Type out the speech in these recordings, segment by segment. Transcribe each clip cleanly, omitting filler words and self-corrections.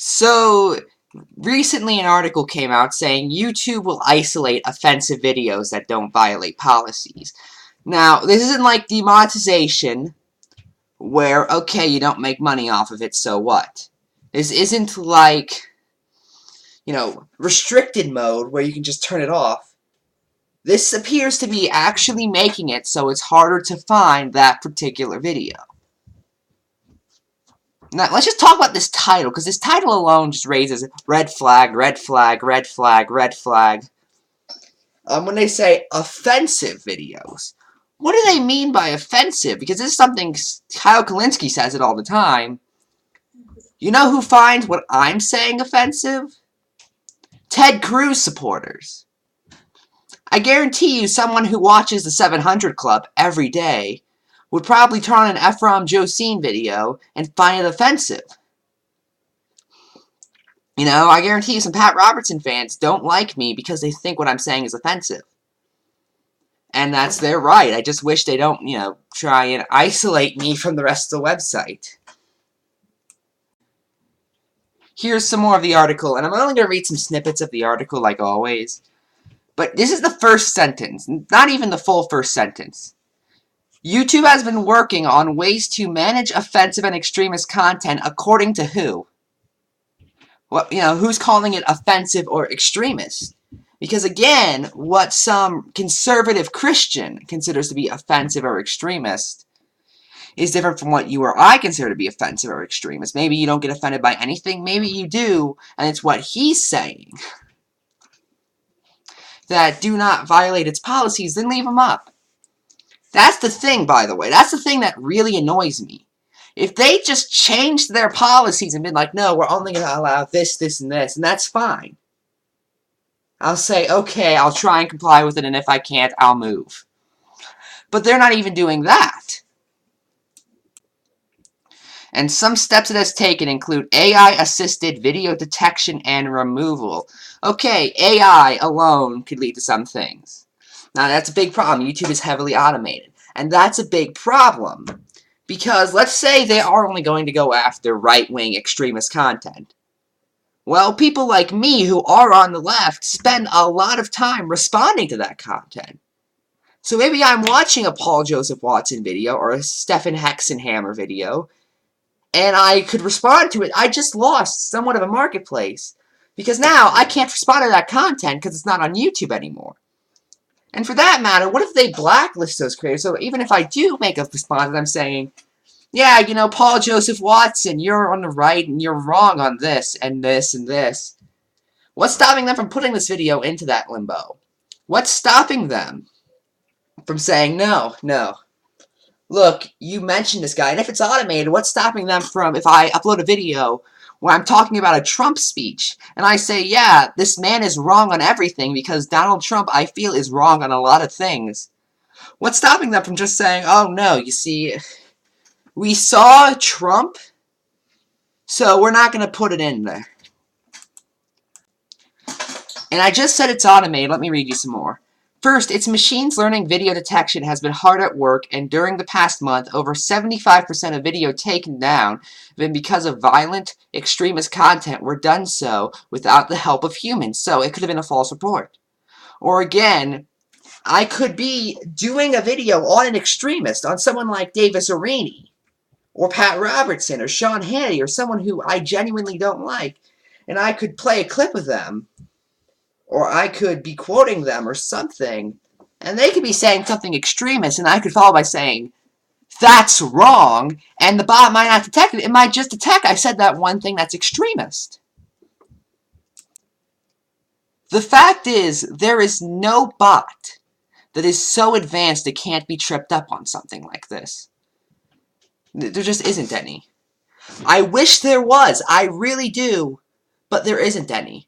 So, recently an article came out saying YouTube will isolate offensive videos that don't violate policies. Now, this isn't like demonetization, where, okay, you don't make money off of it, so what? This isn't like, restricted mode, where you can just turn it off. This appears to be actually making it so it's harder to find that particular video. Now, let's just talk about this title, because this title alone just raises red flag, red flag, red flag, red flag. When they say offensive videos, what do they mean by offensive? Because this is something Kyle Kalinske says it all the time. You know who finds what I'm saying offensive? Ted Cruz supporters. I guarantee you someone who watches the 700 Club every day would probably turn on an Ephrom Josine video and find it offensive. I guarantee you some Pat Robertson fans don't like me because they think what I'm saying is offensive. And that's their right. I just wish they don't, try and isolate me from the rest of the website. Here's some more of the article, and I'm only going to read some snippets of the article like always. But this is the first sentence, not even the full first sentence. YouTube has been working on ways to manage offensive and extremist content according to who? Who's calling it offensive or extremist? Because again, what some conservative Christian considers to be offensive or extremist is different from what you or I consider to be offensive or extremist. Maybe you don't get offended by anything, maybe you do, and it's what he's saying that do not violate its policies, then leave them up. That's the thing, by the way. That's the thing that really annoys me. If they just changed their policies and been like, no, we're only going to allow this, this, and this, and that's fine. I'll say, okay, I'll try and comply with it, and if I can't, I'll move. But they're not even doing that. And some steps it has taken include AI-assisted video detection and removal. Okay, AI alone could lead to some things. Now, that's a big problem. YouTube is heavily automated. And that's a big problem. Because let's say they are only going to go after right-wing extremist content. Well, people like me who are on the left spend a lot of time responding to that content. So maybe I'm watching a Paul Joseph Watson video or a Stephen Hexenhammer video, and I could respond to it. I just lost somewhat of a marketplace. Because now I can't respond to that content because it's not on YouTube anymore. And for that matter, what if they blacklist those creators? So even if I do make a response and I'm saying, yeah, Paul Joseph Watson, you're on the right and you're wrong on this and this and this. What's stopping them from putting this video into that limbo? What's stopping them from saying, no, look, you mentioned this guy, and if it's automated, what's stopping them from, if I upload a video where I'm talking about a Trump speech, and I say, yeah, this man is wrong on everything because Donald Trump, I feel, is wrong on a lot of things. What's stopping them from just saying, oh no, you see, we saw Trump, so we're not going to put it in there. And I just said it's automated. Let me read you some more. First, its machine learning video detection has been hard at work, and during the past month, over 75% of video taken down have been because of violent, extremist content were done so without the help of humans, so it could have been a false report. Or again, I could be doing a video on an extremist, on someone like Davis Arini, or Pat Robertson, or Sean Hannity, or someone who I genuinely don't like, and I could play a clip of them, or I could be quoting them or something, and they could be saying something extremist, and I could follow by saying, that's wrong, and the bot might not detect it. It might just detect I said that one thing that's extremist. The fact is, there is no bot that is so advanced it can't be tripped up on something like this. There just isn't any. I wish there was. I really do, but there isn't any.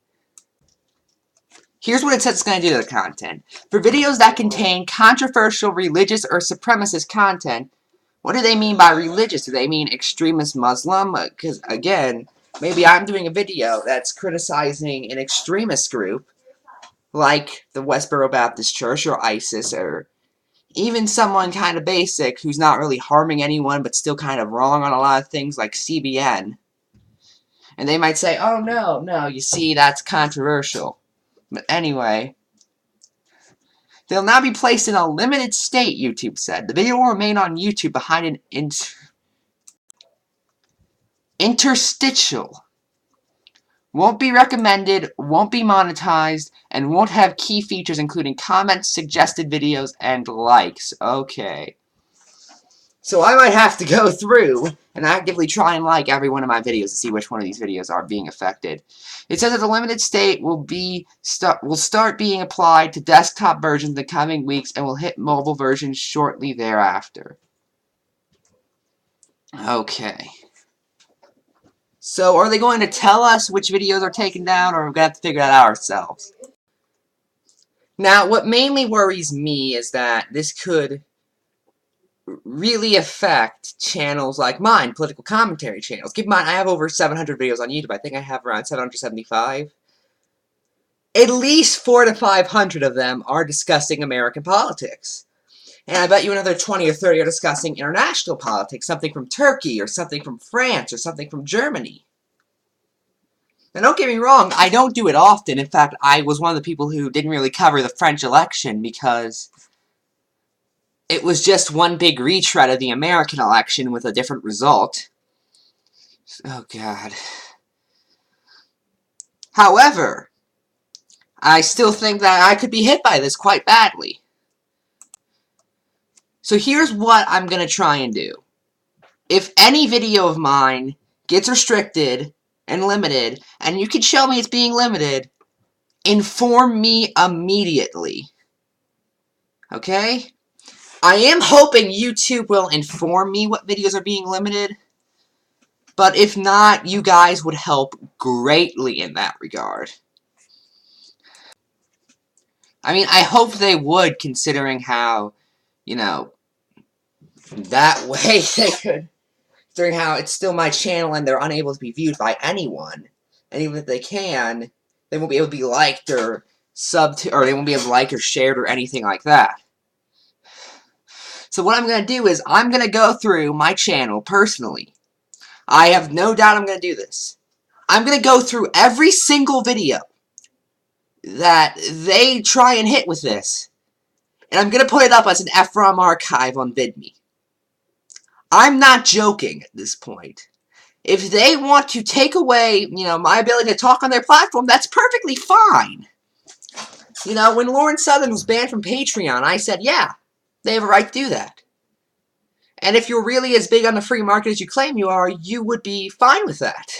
Here's what it says it's going to do to the content. For videos that contain controversial religious or supremacist content, what do they mean by religious? Do they mean extremist Muslim? Because, again, maybe I'm doing a video that's criticizing an extremist group, like the Westboro Baptist Church or ISIS, or even someone kind of basic who's not really harming anyone but still kind of wrong on a lot of things, like CBN. And they might say, oh no, no, you see, that's controversial. But anyway, they'll now be placed in a limited state, YouTube said. The video will remain on YouTube behind an interstitial. Won't be recommended, won't be monetized, and won't have key features including comments, suggested videos, and likes. Okay. So I might have to go through and actively try and like every one of my videos to see which one of these videos are being affected. It says that the limited state will start being applied to desktop versions in the coming weeks and will hit mobile versions shortly thereafter. Okay. So are they going to tell us which videos are taken down, or are we going to have to figure that out ourselves? Now, what mainly worries me is that this could really affect channels like mine, political commentary channels. Keep in mind, I have over 700 videos on YouTube. I think I have around 775. At least 400 to 500 of them are discussing American politics. And I bet you another 20 or 30 are discussing international politics, something from Turkey, or something from France, or something from Germany. Now, don't get me wrong, I don't do it often. In fact, I was one of the people who didn't really cover the French election because it was just one big retread of the American election with a different result. Oh, God. However, I still think that I could be hit by this quite badly. So here's what I'm going to try and do. If any video of mine gets restricted and limited, and you can show me it's being limited, inform me immediately. Okay? I am hoping YouTube will inform me what videos are being limited, but if not, you guys would help greatly in that regard. I mean, I hope they would, considering how, you know, that way they could, considering how it's still my channel and they're unable to be viewed by anyone, and even if they can, they won't be able to be liked or subbed to, or they won't be able to like or shared or anything like that. So what I'm going to do is, I'm going to go through my channel personally. I have no doubt I'm going to do this. I'm going to go through every single video that they try and hit with this, and I'm going to put it up as an Ephrom archive on VidMe. I'm not joking at this point. If they want to take away, my ability to talk on their platform, that's perfectly fine. When Lauren Southern was banned from Patreon, I said, yeah, they have a right to do that. And if you're really as big on the free market as you claim you are, you would be fine with that.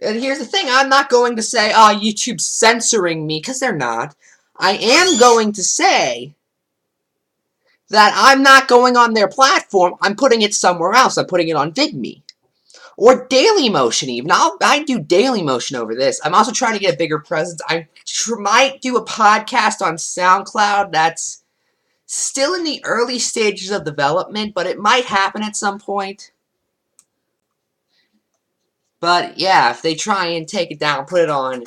And here's the thing, I'm not going to say, oh, YouTube's censoring me, because they're not. I am going to say that I'm not going on their platform, I'm putting it somewhere else. I'm putting it on VidMe. Or Dailymotion even. I do Dailymotion over this. I'm also trying to get a bigger presence. I might do a podcast on SoundCloud. That's still in the early stages of development, but it might happen at some point. But yeah, if they try and take it down, put it on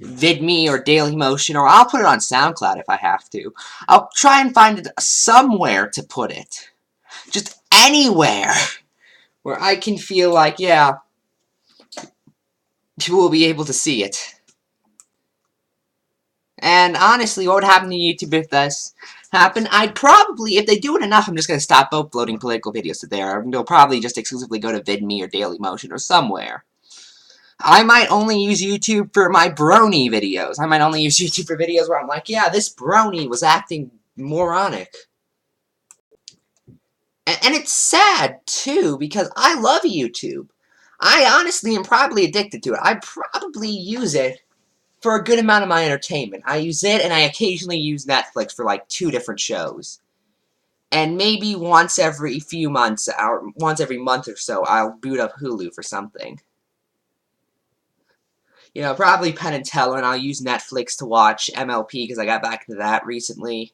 VidMe or Dailymotion, or I'll put it on SoundCloud if I have to. I'll try and find it somewhere to put it. Just anywhere where I can feel like, yeah, people will be able to see it. And honestly, what would happen to YouTube if this happened? I'd probably, if they do it enough, I'm just going to stop uploading political videos to there. They'll probably just exclusively go to VidMe or Dailymotion or somewhere. I might only use YouTube for my brony videos. I might only use YouTube for videos where I'm like, yeah, this brony was acting moronic. And it's sad, too, because I love YouTube. I honestly am probably addicted to it. I probably use it for a good amount of my entertainment. I use it, and I occasionally use Netflix for, like, 2 different shows. And maybe once every few months, or once every month or so, I'll boot up Hulu for something. Probably Penn and Teller, and I'll use Netflix to watch MLP, because I got back into that recently.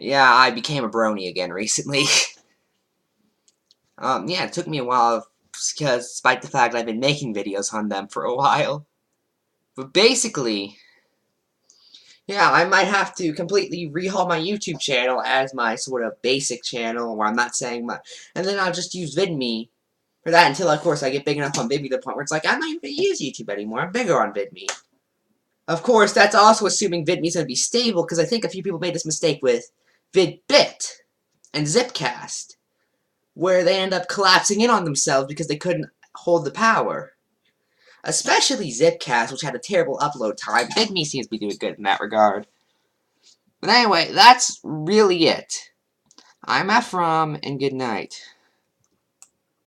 Yeah, I became a brony again recently. Yeah, it took me a while, because despite the fact I've been making videos on them for a while. But basically, yeah, I might have to completely rehaul my YouTube channel as my sort of basic channel, where I'm not saying much. And then I'll just use VidMe For that, until, of course, I get big enough on VidMe to the point where it's like, I'm not even going to use YouTube anymore. I'm bigger on VidMe. Of course, that's also assuming VidMe is going to be stable, because I think a few people made this mistake with VidBit and Zipcast, where they end up collapsing in on themselves because they couldn't hold the power. Especially Zipcast, which had a terrible upload time. VidMe seems to be doing good in that regard. But anyway, that's really it. I'm Ephrom, and good night.